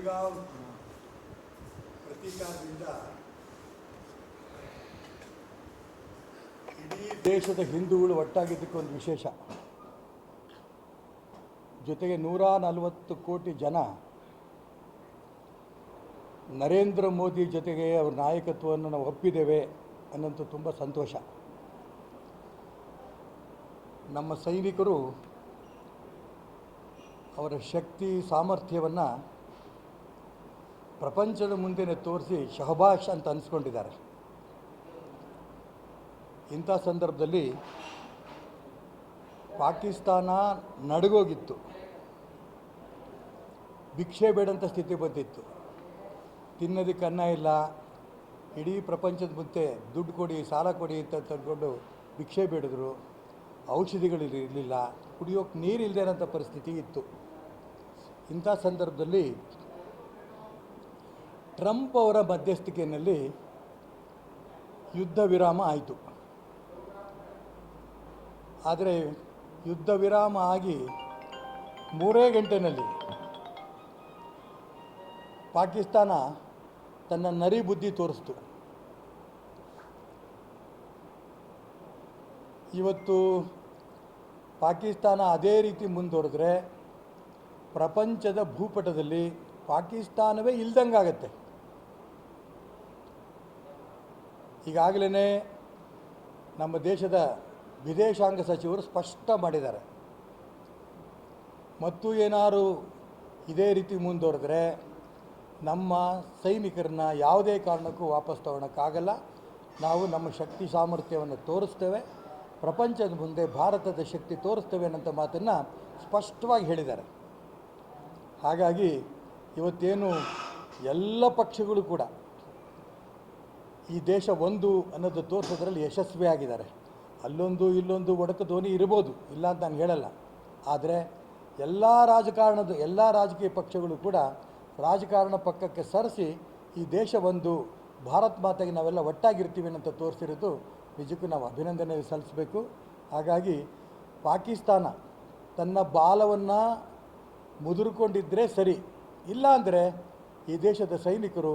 ಬೆಳಗಾವ್ ಪ್ರತೀಕಾರದಿಂದ ಇಡೀ ದೇಶದ ಹಿಂದೂಗಳು ಒಟ್ಟಾಗಿದ್ದಕ್ಕೊಂದು ವಿಶೇಷ. ಜೊತೆಗೆ 140 ಕೋಟಿ ಜನ ನರೇಂದ್ರ ಮೋದಿ ಜೊತೆಗೆ ಅವ್ರ ನಾಯಕತ್ವವನ್ನು ನಾವು ಒಪ್ಪಿದ್ದೇವೆ ಅನ್ನೋಂಥ ತುಂಬ ಸಂತೋಷ. ನಮ್ಮ ಸೈನಿಕರು ಅವರ ಶಕ್ತಿ ಸಾಮರ್ಥ್ಯವನ್ನು ಪ್ರಪಂಚದ ಮುಂದೆ ತೋರಿಸಿ ಶಹಬಾಷ್ ಅಂತ ಅನಿಸ್ಕೊಂಡಿದ್ದಾರೆ. ಇಂಥ ಸಂದರ್ಭದಲ್ಲಿ ಪಾಕಿಸ್ತಾನ ನಡುಗೋಗಿತ್ತು, ಭಿಕ್ಷೆ ಬೇಡಂಥ ಸ್ಥಿತಿ ಬಂದಿತ್ತು. ತಿನ್ನೋದಕ್ಕೆ ಅನ್ನ ಇಲ್ಲ, ಇಡೀ ಪ್ರಪಂಚದ ಮುಂದೆ ದುಡ್ಡು ಕೊಡಿ, ಸಾಲ ಕೊಡಿ ಅಂತ ತಂದ್ಕೊಂಡು ಭಿಕ್ಷೆ ಬೇಡಿದ್ರು. ಔಷಧಿಗಳಿರಲಿಲ್ಲ, ಕುಡಿಯೋಕ್ಕೆ ನೀರಿಲ್ಲದೆ ಇರೋಂಥ ಪರಿಸ್ಥಿತಿ ಇತ್ತು. ಇಂಥ ಸಂದರ್ಭದಲ್ಲಿ ಟ್ರಂಪ್ ಅವರ ಮಧ್ಯಸ್ಥಿಕೆಯಲ್ಲಿ ಯುದ್ಧ ವಿರಾಮ ಆಯಿತು. ಆದರೆ ಯುದ್ಧ ವಿರಾಮ ಆಗಿ 3 ಗಂಟೆಯಲ್ಲಿ ಪಾಕಿಸ್ತಾನ ತನ್ನ ನರಿ ಬುದ್ಧಿ ತೋರಿಸ್ತು. ಇವತ್ತು ಪಾಕಿಸ್ತಾನ ಅದೇ ರೀತಿ ಮುಂದುವರೆದ್ರೆ ಪ್ರಪಂಚದ ಭೂಪಟದಲ್ಲಿ ಪಾಕಿಸ್ತಾನವೇ ಇಲ್ದಂಗಾಗತ್ತೆ. ಈಗಾಗಲೇ ನಮ್ಮ ದೇಶದ ವಿದೇಶಾಂಗ ಸಚಿವರು ಸ್ಪಷ್ಟ ಮಾಡಿದ್ದಾರೆ, ಮತ್ತು ಏನಾದರೂ ಇದೇ ರೀತಿ ಮುಂದುವರೆದ್ರೆ ನಮ್ಮ ಸೈನಿಕರನ್ನ ಯಾವುದೇ ಕಾರಣಕ್ಕೂ ವಾಪಸ್ ತಗೊಳಕ್ಕಾಗಲ್ಲ. ನಾವು ನಮ್ಮ ಶಕ್ತಿ ಸಾಮರ್ಥ್ಯವನ್ನು ತೋರಿಸ್ತೇವೆ, ಪ್ರಪಂಚದ ಮುಂದೆ ಭಾರತದ ಶಕ್ತಿ ತೋರಿಸ್ತೇವೆ ಅನ್ನೋಂಥ ಮಾತನ್ನು ಸ್ಪಷ್ಟವಾಗಿ ಹೇಳಿದ್ದಾರೆ. ಹಾಗಾಗಿ ಇವತ್ತೇನು ಎಲ್ಲ ಪಕ್ಷಗಳು ಕೂಡ ಈ ದೇಶ ಒಂದು ಅನ್ನೋದು ತೋರಿಸೋದ್ರಲ್ಲಿ ಯಶಸ್ವಿಯಾಗಿದ್ದಾರೆ. ಅಲ್ಲೊಂದು ಇಲ್ಲೊಂದು ಒಡಕು ಧ್ವನಿ ಇರ್ಬೋದು, ಇಲ್ಲ ಅಂತ ನಾನು ಹೇಳಲ್ಲ. ಆದರೆ ಎಲ್ಲ ರಾಜಕೀಯ ಪಕ್ಷಗಳು ಕೂಡ ರಾಜಕಾರಣ ಪಕ್ಕಕ್ಕೆ ಸರಿಸಿ ಈ ದೇಶ ಒಂದು, ಭಾರತ್ ಮಾತೆಗೆ ನಾವೆಲ್ಲ ಒಟ್ಟಾಗಿರ್ತೀವಿ ಅಂತ ತೋರಿಸಿರೋದು ನಿಜಕ್ಕೂ ನಾವು ಅಭಿನಂದನೆ ಸಲ್ಲಿಸಬೇಕು. ಹಾಗಾಗಿ ಪಾಕಿಸ್ತಾನ ತನ್ನ ಬಾಲವನ್ನು ಮುದುರಿಕೊಂಡಿದ್ದರೆ ಸರಿ, ಇಲ್ಲ ಅಂದರೆ ಈ ದೇಶದ ಸೈನಿಕರು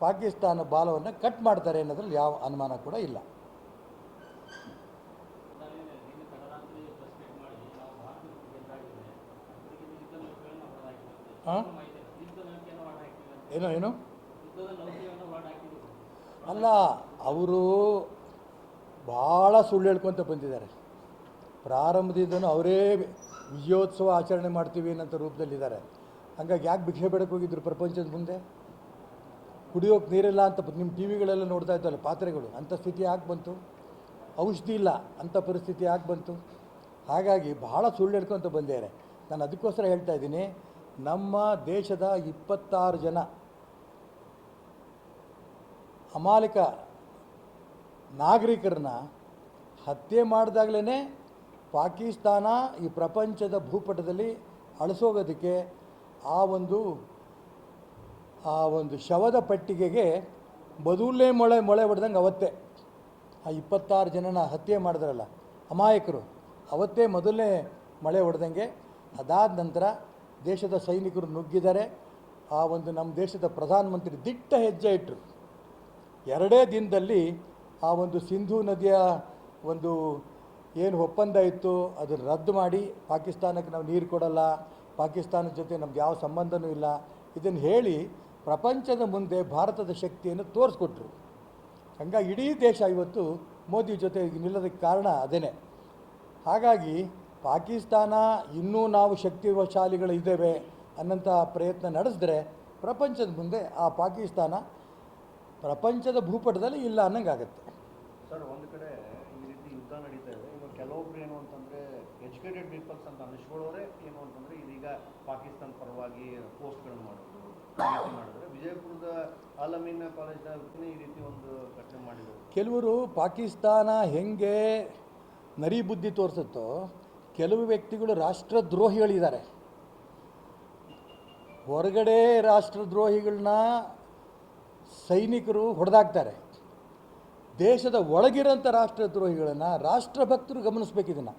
ಪಾಕಿಸ್ತಾನ ಬಾಲವನ್ನು ಕಟ್ ಮಾಡ್ತಾರೆ ಅನ್ನೋದ್ರಲ್ಲಿ ಯಾವ ಅನುಮಾನ ಕೂಡ ಇಲ್ಲ. ಏನು ಅಲ್ಲ, ಅವರು ಭಾಳ ಸುಳ್ಳು ಹೇಳ್ಕೊತ ಬಂದಿದ್ದಾರೆ. ಪ್ರಾರಂಭದಿಂದನೂ ಅವರೇ ವಿಜಯೋತ್ಸವ ಆಚರಣೆ ಮಾಡ್ತೀವಿ ಅನ್ನೋಂಥ ರೂಪದಲ್ಲಿದ್ದಾರೆ. ಹಂಗಾಗಿ ಯಾಕೆ ಭಿಕ್ಷೆ ಬೇಡಕ್ಕೆ ಹೋಗಿದ್ರು ಪ್ರಪಂಚದ ಮುಂದೆ? ಕುಡಿಯೋಕ್ಕೆ ನೀರಿಲ್ಲ ಅಂತ ನಿಮ್ಮ ಟಿ ವಿಗಳೆಲ್ಲ ನೋಡ್ತಾ ಇದ್ದಲ್ಲ ಪಾತ್ರೆಗಳು, ಅಂಥ ಸ್ಥಿತಿ ಯಾಕೆ ಬಂತು? ಔಷಧಿ ಇಲ್ಲ ಅಂಥ ಪರಿಸ್ಥಿತಿ ಯಾಕೆ ಬಂತು? ಹಾಗಾಗಿ ಭಾಳ ಸುಳ್ಳು ಹೇಳ್ಕೊತ ಬಂದಿದ್ದಾರೆ. ನಾನು ಅದಕ್ಕೋಸ್ಕರ ಹೇಳ್ತಾ ಇದ್ದೀನಿ, ನಮ್ಮ ದೇಶದ 26 ಜನ ಅಮಾಲಿಕ ನಾಗರಿಕರನ್ನ ಹತ್ಯೆ ಮಾಡಿದಾಗಲೇ ಪಾಕಿಸ್ತಾನ ಈ ಪ್ರಪಂಚದ ಭೂಪಟದಲ್ಲಿ ಅಳಿಸೋಗೋದಕ್ಕೆ ಆ ಒಂದು ಶವದ ಪಟ್ಟಿಗೆಗೆ ಮೊದಲನೇ ಮೊಳೆ ಹೊಡೆದಂಗೆ ಅವತ್ತೇ ಆ 26 ಜನನ ಹತ್ಯೆ ಮಾಡಿದ್ರಲ್ಲ ಅಮಾಯಕರು, ಅವತ್ತೇ ಮೊದಲನೇ ಮಳೆ ಹೊಡೆದಂಗೆ. ಅದಾದ ನಂತರ ದೇಶದ ಸೈನಿಕರು ನುಗ್ಗಿದ್ದಾರೆ. ಆ ಒಂದು ನಮ್ಮ ದೇಶದ ಪ್ರಧಾನಮಂತ್ರಿ ದಿಟ್ಟ ಹೆಜ್ಜೆ ಇಟ್ಟರು. 2 ದಿನದಲ್ಲಿ ಆ ಒಂದು ಸಿಂಧೂ ನದಿಯ ಒಂದು ಏನು ಒಪ್ಪಂದ ಇತ್ತು ಅದನ್ನು ರದ್ದು ಮಾಡಿ, ಪಾಕಿಸ್ತಾನಕ್ಕೆ ನಾವು ನೀರು ಕೊಡಲ್ಲ, ಪಾಕಿಸ್ತಾನದ ಜೊತೆ ನಮ್ದು ಯಾವ ಸಂಬಂಧನೂ ಇಲ್ಲ, ಇದನ್ನು ಹೇಳಿ ಪ್ರಪಂಚದ ಮುಂದೆ ಭಾರತದ ಶಕ್ತಿಯನ್ನು ತೋರಿಸ್ಕೊಟ್ರು. ಹಂಗಾಗಿ ಇಡೀ ದೇಶ ಇವತ್ತು ಮೋದಿ ಜೊತೆ ನಿಲ್ಲೋದಕ್ಕೆ ಕಾರಣ ಅದೇನೆ. ಹಾಗಾಗಿ ಪಾಕಿಸ್ತಾನ ಇನ್ನೂ ನಾವು ಶಕ್ತಿಶಾಲಿಗಳಿದ್ದೇವೆ ಅನ್ನೋಂಥ ಪ್ರಯತ್ನ ನಡೆಸಿದ್ರೆ ಪ್ರಪಂಚದ ಮುಂದೆ ಆ ಪಾಕಿಸ್ತಾನ ಪ್ರಪಂಚದ ಭೂಪಟದಲ್ಲಿ ಇಲ್ಲ ಅನ್ನಂಗಾಗತ್ತೆ. ಸರ್, ಒಂದು ಕಡೆ ಈ ರೀತಿ ಯುದ್ಧ ನಡೀತಾ ಇದೆ. ಇವಾಗ ಕೆಲವೊಬ್ರು ಏನು ಅಂತಂದರೆ ಎಜುಕೇಟೆಡ್ ಪೀಪಲ್ಸ್ ಅಂತ ಅನಿಸ್ಕೊಳ್ಳೋರೆ ಏನು ಅಂತಂದರೆ ಇದೀಗ ಪಾಕಿಸ್ತಾನ ಪರವಾಗಿ ಪೋಸ್ಟ್ಗಳನ್ನು ಮಾಡಿದ್ರು ಮಾಡಿದ್ರೆ ವಿಜಯಪುರದ ಅಲ್-ಅಮೀನ್ ಕಾಲೇಜ್ನಲ್ಲಿ ಈ ರೀತಿ ಒಂದು ಘಟನೆ ಮಾಡಿದರು. ಕೆಲವರು ಪಾಕಿಸ್ತಾನ ಹೆಂಗೆ ನರಿ ಬುದ್ಧಿ ತೋರಿಸುತ್ತೋ, ಕೆಲವು ವ್ಯಕ್ತಿಗಳು ರಾಷ್ಟ್ರದ್ರೋಹಿಗಳಿದ್ದಾರೆ. ಹೊರಗಡೆ ರಾಷ್ಟ್ರದ್ರೋಹಿಗಳನ್ನ ಸೈನಿಕರು ಹೊಡೆದಾಕ್ತಾರೆ, ದೇಶದ ಒಳಗಿರೋಂಥ ರಾಷ್ಟ್ರದ್ರೋಹಿಗಳನ್ನು ರಾಷ್ಟ್ರಭಕ್ತರು ಗಮನಿಸ್ಬೇಕು. ಇದನ್ನು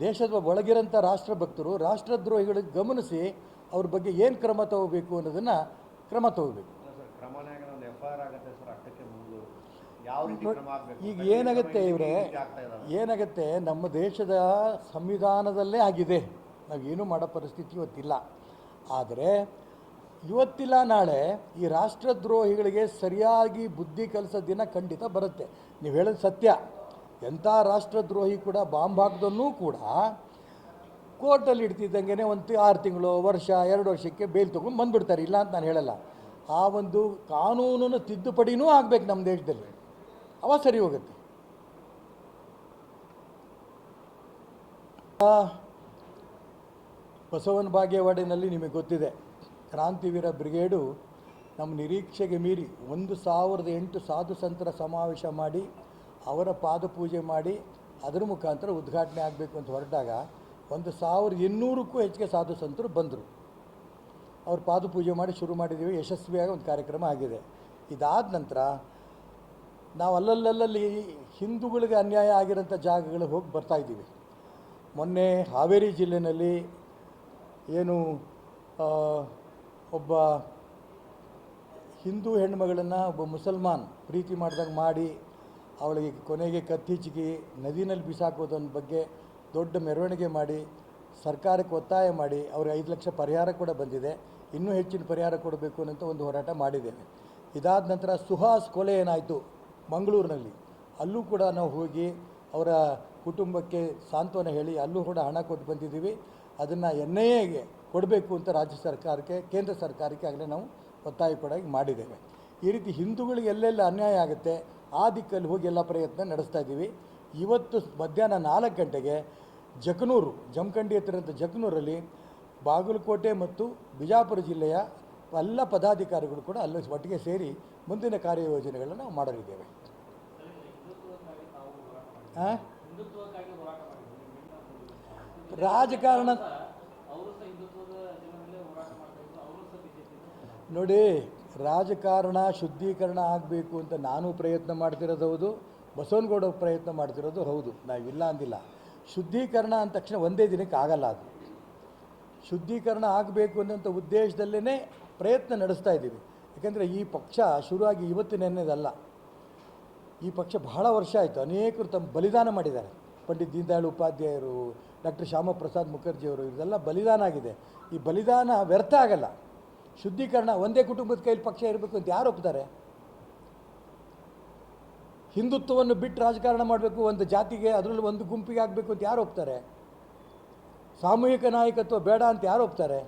ದೇಶದ ಒಳಗಿರೋಂಥ ರಾಷ್ಟ್ರಭಕ್ತರು ರಾಷ್ಟ್ರದ್ರೋಹಿಗಳಿಗೆ ಗಮನಿಸಿ ಅವ್ರ ಬಗ್ಗೆ ಏನು ಕ್ರಮ ತಗೋಬೇಕು ಅನ್ನೋದನ್ನು ಕ್ರಮ ತಗೋಬೇಕು. ಅಲ್ಲ ಸರ್, ಕ್ರಮನೇ ಆಗಲ್ಲ, ಒಂದು FIR ಆಗುತ್ತೆ ಸರ್, ಅಷ್ಟಕ್ಕೆ ಮುಗಿದು ಯಾವ ರೀತಿ ಕ್ರಮ ಆಗಬೇಕು? ಈಗ ಏನಾಗುತ್ತೆ ಇವರೇ, ಏನಾಗುತ್ತೆ, ನಮ್ಮ ದೇಶದ ಸಂವಿಧಾನದಲ್ಲೇ ಆಗಿದೆ, ನಾವೇನು ಮಾಡೋ ಪರಿಸ್ಥಿತಿ ಇವತ್ತಿಲ್ಲ. ಆದರೆ ಇವತ್ತಿಲ್ಲ ನಾಳೆ ಈ ರಾಷ್ಟ್ರದ್ರೋಹಿಗಳಿಗೆ ಸರಿಯಾಗಿ ಬುದ್ಧಿ ಕಲಿಸೋ ದಿನ ಖಂಡಿತ ಬರುತ್ತೆ. ನೀವು ಹೇಳೋದು ಸತ್ಯ. ಎಂಥ ರಾಷ್ಟ್ರದ್ರೋಹಿ ಕೂಡ ಬಾಂಬ್ ಹಾಕಿದನ್ನೂ ಕೂಡ ಕೋರ್ಟಲ್ಲಿ ಇಡ್ತಿದ್ದಂಗೆ ಒಂದು 6 ತಿಂಗಳು, ವರ್ಷ, 2 ವರ್ಷಕ್ಕೆ ಬೇಲ್ ತೊಗೊಂಡು ಬಂದುಬಿಡ್ತಾರೆ. ಇಲ್ಲ ಅಂತ ನಾನು ಹೇಳಲ್ಲ. ಆ ಒಂದು ಕಾನೂನನ್ನು ತಿದ್ದುಪಡಿನೂ ಆಗಬೇಕು ನಮ್ಮ ದೇಶದಲ್ಲಿ, ಅವ ಸರಿ ಹೋಗುತ್ತೆ. ಬಸವನ ಬಾಗೇವಾಡಿನಲ್ಲಿ ನಿಮಗೆ ಗೊತ್ತಿದೆ, ಕ್ರಾಂತಿವೀರ ಬ್ರಿಗೇಡು ನಮ್ಮ ನಿರೀಕ್ಷೆಗೆ ಮೀರಿ 1008 ಸಾಧು ಸಂತರ ಸಮಾವೇಶ ಮಾಡಿ ಅವರ ಪಾದಪೂಜೆ ಮಾಡಿ ಅದರ ಮುಖಾಂತರ ಉದ್ಘಾಟನೆ ಆಗಬೇಕು ಅಂತ ಹೊರಟಾಗ 1800ಕ್ಕೂ ಹೆಚ್ಚಿಗೆ ಸಾಧು ಸಂತರು ಬಂದರು. ಅವ್ರ ಪಾದಪೂಜೆ ಮಾಡಿ ಶುರು ಮಾಡಿದ್ದೀವಿ, ಯಶಸ್ವಿಯಾಗಿ ಒಂದು ಕಾರ್ಯಕ್ರಮ ಆಗಿದೆ. ಇದಾದ ನಂತರ ನಾವು ಅಲ್ಲಲ್ಲಿ ಹಿಂದೂಗಳಿಗೆ ಅನ್ಯಾಯ ಆಗಿರೋಂಥ ಜಾಗಗಳಿಗೆ ಹೋಗಿ ಬರ್ತಾಯಿದ್ದೀವಿ. ಮೊನ್ನೆ ಹಾವೇರಿ ಜಿಲ್ಲೆಯಲ್ಲಿ ಏನು ಒಬ್ಬ ಹಿಂದೂ ಹೆಣ್ಮಗಳನ್ನು ಒಬ್ಬ ಮುಸಲ್ಮಾನ್ ಪ್ರೀತಿ ಮಾಡಿದಾಗ ಮಾಡಿ ಅವಳಿಗೆ ಕೊನೆಗೆ ಕತ್ತಿಚಿಕ್ಕಿ ನದಿನಲ್ಲಿ ಬಿಸಾಕೋದನ್ನ ಬಗ್ಗೆ ದೊಡ್ಡ ಮೆರವಣಿಗೆ ಮಾಡಿ ಸರ್ಕಾರಕ್ಕೆ ಒತ್ತಾಯ ಮಾಡಿ ಅವ್ರಿಗೆ 5 ಲಕ್ಷ ಪರಿಹಾರ ಕೂಡ ಬಂದಿದೆ. ಇನ್ನೂ ಹೆಚ್ಚಿನ ಪರಿಹಾರ ಕೊಡಬೇಕು ಅನ್ನೋಂಥ ಒಂದು ಹೋರಾಟ ಮಾಡಿದ್ದೇವೆ. ಇದಾದ ನಂತರ ಸುಹಾಸ್ ಕೊಲೆ ಏನಾಯಿತು ಮಂಗಳೂರಿನಲ್ಲಿ, ಅಲ್ಲೂ ಕೂಡ ನಾವು ಹೋಗಿ ಅವರ ಕುಟುಂಬಕ್ಕೆ ಸಾಂತ್ವನ ಹೇಳಿ ಅಲ್ಲೂ ಕೂಡ ಹಣ ಕೊಟ್ಟು ಬಂದಿದ್ದೀವಿ. ಅದನ್ನು NIAಗೆ ಕೊಡಬೇಕು ಅಂತ ರಾಜ್ಯ ಸರ್ಕಾರಕ್ಕೆ, ಕೇಂದ್ರ ಸರ್ಕಾರಕ್ಕೆ ಆಗಲೇ ನಾವು ಒತ್ತಾಯಪಡಾಗಿ ಮಾಡಿದ್ದೇವೆ. ಈ ರೀತಿ ಹಿಂದೂಗಳಿಗೆ ಎಲ್ಲೆಲ್ಲ ಅನ್ಯಾಯ ಆಗುತ್ತೆ ಆ ದಿಕ್ಕಲ್ಲಿ ಹೋಗಿ ಎಲ್ಲ ಪ್ರಯತ್ನ ನಡೆಸ್ತಾ ಇದ್ದೀವಿ. ಇವತ್ತು ಮಧ್ಯಾಹ್ನ 4 ಗಂಟೆಗೆ ಜಕನೂರು, ಜಮಖಂಡಿ ಹತ್ತಿರಂಥ ಜಕನೂರಲ್ಲಿ ಬಾಗಲಕೋಟೆ ಮತ್ತು ಬಿಜಾಪುರ ಜಿಲ್ಲೆಯ ಎಲ್ಲ ಪದಾಧಿಕಾರಿಗಳು ಕೂಡ ಅಲ್ಲಿ ಒಟ್ಟಿಗೆ ಸೇರಿ ಮುಂದಿನ ಕಾರ್ಯಯೋಜನೆಗಳನ್ನು ನಾವು ಮಾಡಲಿದ್ದೇವೆ. ರಾಜಕಾರಣ ನೋಡಿ, ರಾಜಕಾರಣ ಶುದ್ಧೀಕರಣ ಆಗಬೇಕು ಅಂತ ನಾನು ಪ್ರಯತ್ನ ಮಾಡ್ತಿರೋದು ಹೌದು, ಬಸವನಗೌಡ ಪ್ರಯತ್ನ ಮಾಡ್ತಿರೋದು ಹೌದು, ನಾವಿಲ್ಲ ಅಂದಿಲ್ಲ. ಶುದ್ಧೀಕರಣ ಅಂದ ತಕ್ಷಣ ಒಂದೇ ದಿನಕ್ಕೆ ಆಗಲ್ಲ. ಅದು ಶುದ್ಧೀಕರಣ ಆಗಬೇಕು ಅನ್ನೋಂಥ ಉದ್ದೇಶದಲ್ಲೇ ಪ್ರಯತ್ನ ನಡೆಸ್ತಾ ಇದ್ದೀವಿ. ಯಾಕೆಂದರೆ ಈ ಪಕ್ಷ ಶುರುವಾಗಿ ಇವತ್ತಿನೆನ್ನದಲ್ಲ. ಈ ಪಕ್ಷ ಬಹಳ ವರ್ಷ ಆಯಿತು, ಅನೇಕರು ತಮ್ಮ ಬಲಿದಾನ ಮಾಡಿದ್ದಾರೆ. ಪಂಡಿತ್ ದೀನ್ ದಯಾಳ್ ಉಪಾಧ್ಯಾಯರು, ಡಾಕ್ಟರ್ ಶ್ಯಾಮಪ್ರಸಾದ್ ಮುಖರ್ಜಿಯವರು, ಇದೆಲ್ಲ ಬಲಿದಾನ ಆಗಿದೆ. ಈ ಬಲಿದಾನ ವ್ಯರ್ಥ ಆಗಲ್ಲ. ಶುದ್ಧೀಕರಣ ಒಂದೇ ಕುಟುಂಬದ ಕೈಲಿ ಪಕ್ಷ ಇರಬೇಕು ಅಂತ ಯಾರು ಒಪ್ತಾರೆ? ಹಿಂದುತ್ವವನ್ನು ಬಿಟ್ಟು ರಾಜಕಾರಣ ಮಾಡಬೇಕು, ಒಂದು ಜಾತಿಗೆ ಅದರಲ್ಲಿ ಒಂದು ಗುಂಪಿಗೆ ಆಗಬೇಕು ಅಂತ ಯಾರು ಒಪ್ತಾರೆ? ಸಾಮೂಹಿಕ ನಾಯಕತ್ವ ಬೇಡ ಅಂತ ಯಾರು ಒಪ್ತಾರೆ?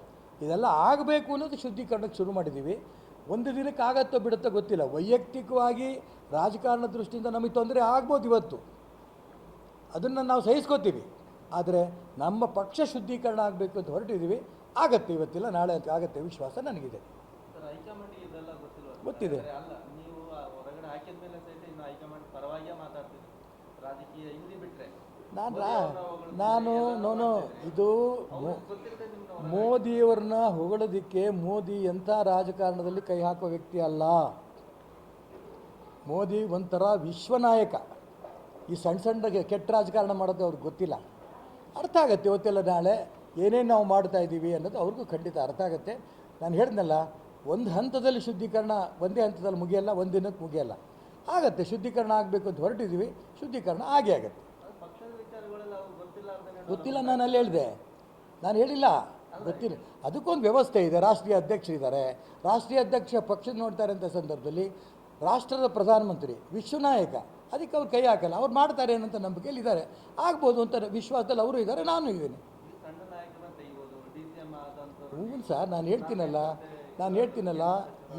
ಇದೆಲ್ಲ ಆಗಬೇಕು ಅನ್ನೋದು ಶುದ್ಧೀಕರಣಕ್ಕೆ ಶುರು ಮಾಡಿದ್ದೀವಿ. ಒಂದು ದಿನಕ್ಕೆ ಆಗತ್ತೋ ಬಿಡುತ್ತೋ ಗೊತ್ತಿಲ್ಲ. ವೈಯಕ್ತಿಕವಾಗಿ ರಾಜಕಾರಣ ದೃಷ್ಟಿಯಿಂದ ನಮಗೆ ತೊಂದರೆ ಆಗ್ಬೋದು ಇವತ್ತು, ಅದನ್ನು ನಾವು ಸಹಿಸ್ಕೋತೀವಿ. ಆದರೆ ನಮ್ಮ ಪಕ್ಷ ಶುದ್ಧೀಕರಣ ಆಗಬೇಕು ಅಂತ ಹೊರಟಿದ್ದೀವಿ. ಆಗತ್ತೆ, ಇವತ್ತಿಲ್ಲ ನಾಳೆ ಅಂತ ಆಗತ್ತೆ, ವಿಶ್ವಾಸ ನನಗಿದೆ. ಗೊತ್ತಿದೆ. ನಾನು ಇದು ಮೋದಿಯವ್ರನ್ನ ಹೊಗಳೋದಕ್ಕೆ, ಮೋದಿ ಎಂಥ ರಾಜಕಾರಣದಲ್ಲಿ ಕೈ ಹಾಕೋ ವ್ಯಕ್ತಿ ಅಲ್ಲ. ಮೋದಿ ಒಂಥರ ವಿಶ್ವನಾಯಕ. ಈ ಸಣ್ಣ ಕೆಟ್ಟ ರಾಜಕಾರಣ ಮಾಡೋದು ಅವ್ರಿಗೆ ಗೊತ್ತಿಲ್ಲ. ಅರ್ಥ ಆಗುತ್ತೆ ಇವತ್ತೆಲ್ಲ ನಾಳೆ ಏನೇನು ನಾವು ಮಾಡ್ತಾ ಇದ್ದೀವಿ ಅನ್ನೋದು ಅವ್ರಿಗೂ ಖಂಡಿತ ಅರ್ಥ ಆಗುತ್ತೆ. ನಾನು ಹೇಳಿದ್ನಲ್ಲ, ಒಂದು ಹಂತದಲ್ಲಿ ಶುದ್ಧೀಕರಣ ಒಂದೇ ಹಂತದಲ್ಲಿ ಮುಗಿಯಲ್ಲ, ಒಂದು ದಿನಕ್ಕೆ ಮುಗಿಯಲ್ಲ. ಆಗತ್ತೆ, ಶುದ್ಧೀಕರಣ ಆಗಬೇಕು ಅಂತ ಹೊರಟಿದ್ದೀವಿ, ಶುದ್ಧೀಕರಣ ಆಗೇ ಆಗುತ್ತೆ. ಗೊತ್ತಿಲ್ಲ, ನಾನು ಅಲ್ಲಿ ಹೇಳಿದೆ, ನಾನು ಹೇಳಿಲ್ಲ, ಗೊತ್ತಿಲ್ಲ. ಅದಕ್ಕೊಂದು ವ್ಯವಸ್ಥೆ ಇದೆ. ರಾಷ್ಟ್ರೀಯ ಅಧ್ಯಕ್ಷರಿದ್ದಾರೆ, ರಾಷ್ಟ್ರೀಯ ಅಧ್ಯಕ್ಷ ಪಕ್ಷ ನೋಡ್ತಾರೆ ಅಂತ ಸಂದರ್ಭದಲ್ಲಿ ರಾಷ್ಟ್ರದ ಪ್ರಧಾನಮಂತ್ರಿ ವಿಶ್ವನಾಯಕ, ಅದಕ್ಕೆ ಅವ್ರು ಕೈ ಹಾಕಲ್ಲ. ಅವ್ರು ಮಾಡ್ತಾರೆ ಅನ್ನೋಂಥ ನಂಬಿಕೆಯಲ್ಲಿ ಇದ್ದಾರೆ. ಆಗ್ಬೋದು ಅಂತ ವಿಶ್ವಾಸದಲ್ಲಿ ಅವರು ಇದ್ದಾರೆ, ನಾನು ಇದ್ದೀನಿ. ಹ್ಞೂ ಸರ್, ನಾನು ಹೇಳ್ತೀನಲ್ಲ,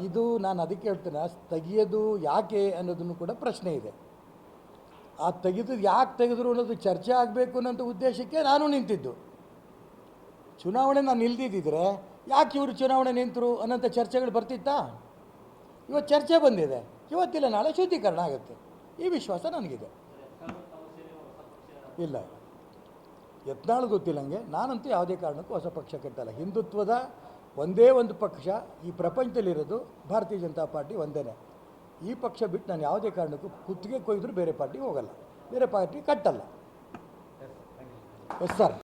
ಇದು ನಾನು ಅದಕ್ಕೆ ಹೇಳ್ತೇನೆ, ತೆಗೆಯೋದು ಯಾಕೆ ಅನ್ನೋದನ್ನು ಕೂಡ ಪ್ರಶ್ನೆ ಇದೆ. ಆ ಯಾಕೆ ತೆಗೆದ್ರು ಅನ್ನೋದು ಚರ್ಚೆ ಆಗಬೇಕು ಅನ್ನೋಂಥ ಉದ್ದೇಶಕ್ಕೆ ನಾನು ನಿಂತಿದ್ದು. ಚುನಾವಣೆ ನಾನು ನಿಲ್ದಿದ್ದರೆ ಯಾಕೆ ಇವರು ಚುನಾವಣೆ ನಿಂತರು ಅನ್ನೋಂಥ ಚರ್ಚೆಗಳು ಬರ್ತಿತ್ತಾ? ಇವತ್ತು ಚರ್ಚೆ ಬಂದಿದೆ, ಇವತ್ತಿಲ್ಲ ನಾಳೆ ಶುದ್ಧೀಕರಣ ಆಗುತ್ತೆ, ಈ ವಿಶ್ವಾಸ ನನಗಿದೆ. ಇಲ್ಲ, ಯತ್ನಾಳ್ ಗೊತ್ತಿಲ್ಲ ನನಗೆ. ನಾನಂತೂ ಯಾವುದೇ ಕಾರಣಕ್ಕೂ ಹೊಸ ಪಕ್ಷ ಕಟ್ಟಲ್ಲ. ಹಿಂದುತ್ವದ ಒಂದೇ ಒಂದು ಪಕ್ಷ ಈ ಪ್ರಪಂಚದಲ್ಲಿರೋದು ಭಾರತೀಯ ಜನತಾ ಪಾರ್ಟಿ ಒಂದೇ. ಈ ಪಕ್ಷ ಬಿಟ್ಟು ನಾನು ಯಾವುದೇ ಕಾರಣಕ್ಕೂ ಕುತ್ತಿಗೆ ಕೊಯ್ದರೂ ಬೇರೆ ಪಾರ್ಟಿಗೆ ಹೋಗಲ್ಲ, ಬೇರೆ ಪಾರ್ಟಿ ಕಟ್ಟಲ್ಲ. Yes sir.